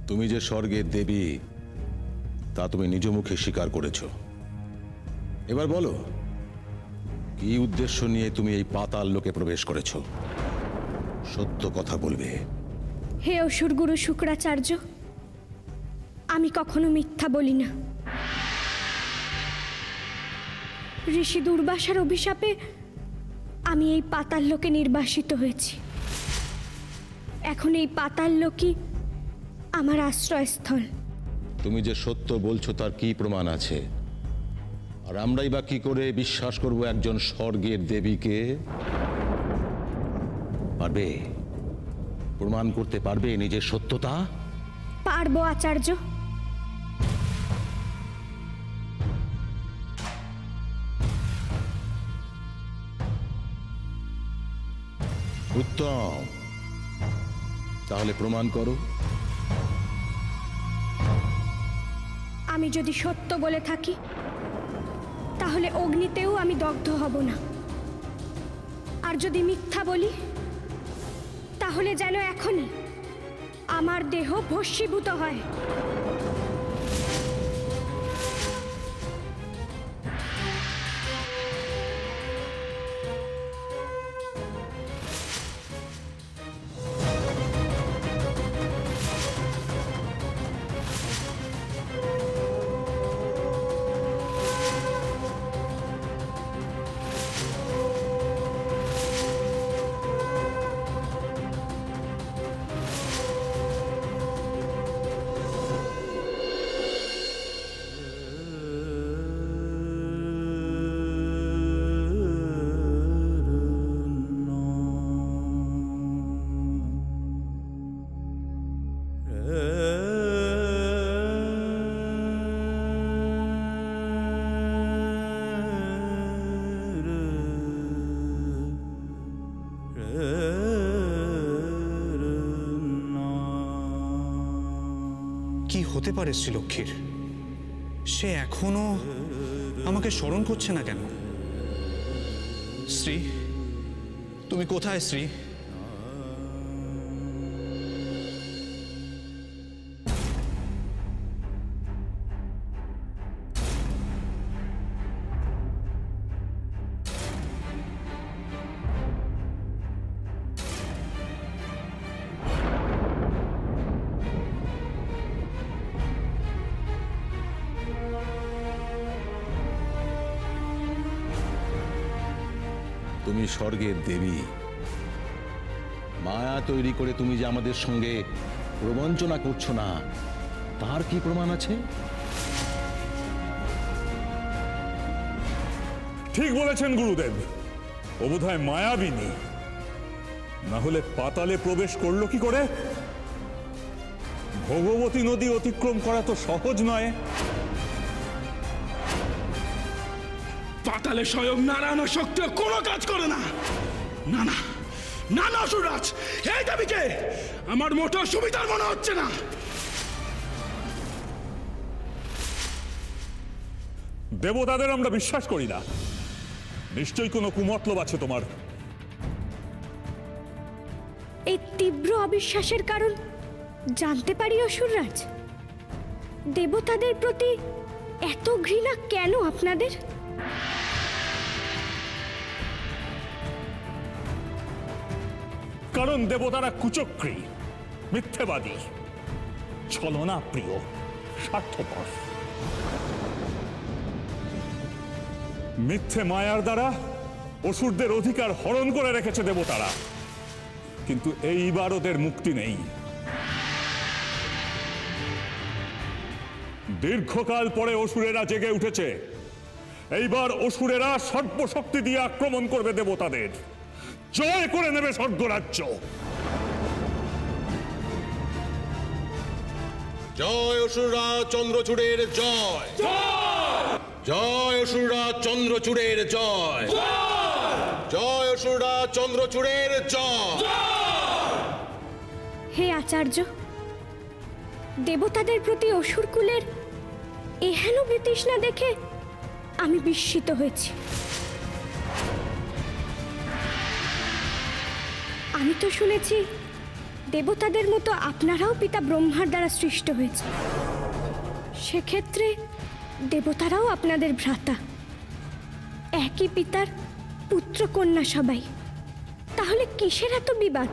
তুমি যে স্বর্গের দেবী তা তুমি নিজ মুখে স্বীকার করেছো। এবার বলো, কি উদ্দেশ্য নিয়ে তুমি এই পাতাল লোকে প্রবেশ করেছো? সত্য কথা বলবে। হে অসুর গুরু শুক্রাচার্য, আমি কখনো মিথ্যা বলি না। ঋষি দুর্বাসার অভিশাপে আমি এই পাতাল লোকে নির্বাসিত হয়েছি। এখন এই পাতাল লোকই আমার আশ্রয়স্থল। তুমি যে সত্য বলছো তার কি প্রমাণ আছে? আর আমরাই বা কি করে বিশ্বাস করব একজন স্বর্গের দেবীকে? পারবে? প্রমাণ করতে পারবে নিজের সত্যতা? পারবো আচার্য। উত্তম, তাহলে প্রমাণ করো। আমি যদি সত্য বলে থাকি তাহলে অগ্নিতেও আমি দগ্ধ হব না, আর যদি মিথ্যা বলি তাহলে যেন এখনই আমার দেহ ভস্মীভূত হয়। কি হতে পারে শ্রীলক্ষ্মীর? সে এখনো আমাকে স্মরণ করছে না কেন? শ্রী, তুমি কোথায় শ্রী? তুমি স্বর্গের দেবী। মায়া তৈরি করে তুমি যে আমাদের সঙ্গে প্রবঞ্চনা করছো না, তার কি প্রমাণ আছে? ঠিক বলেছেন গুরুদেব, ও বোধহয় মায়াবিনী, না হলে পাতালে প্রবেশ করলো কি করে? ভগবতী নদী অতিক্রম করা তো সহজ নয়। পাতালে স্বয়ং নারায়ণ শক্তি কোনো কাজ করে না। না না না না অসুররাজ, এই দাবিকে আমার মোটেও সুবিধার মনে হচ্ছে না। দেবতাদের আমরা বিশ্বাস করি না, নিশ্চয়ই কোনো কুমতলব আছে তোমার। এই তীব্র অবিশ্বাসের কারণ জানতে পারি অসুররাজ? দেবতাদের প্রতি এত ঘৃণা কেন আপনাদের? কারণ দেবতারা কুচক্রী, মিথ্যেবাদী, ছলনা প্রিয়, স্বার্থপর। মিথ্যে মায়ার দ্বারা অসুরদের অধিকার হরণ করে রেখেছে দেবতারা, কিন্তু এইবার ওদের মুক্তি নেই। দীর্ঘকাল পরে অসুরেরা জেগে উঠেছে। এইবার অসুরেরা সর্বশক্তি দিয়ে আক্রমণ করবে দেবতাদের, জয় করে নেবে স্বর্গরাজ্য। জয় অসুররাজ চন্দ্রচূড়ের জয়! জয় অসুররাজ চন্দ্রচূড়ের জয়! জয় অসুররাজ চন্দ্রচূড়ের জয়! হে আচার্য, দেবতাদের প্রতি অসুরকুলের এহেন বিতৃষ্ণা দেখে আমি বিস্মিত হয়েছি। আমি তো শুনেছি দেবতাদের মতো আপনারাও পিতা ব্রহ্মার দ্বারা সৃষ্ট হয়েছে। সেক্ষেত্রে দেবতারাও আপনাদের ভ্রাতা, একই পিতার পুত্র কন্যা সবাই। তাহলে কিসের এত বিবাদ?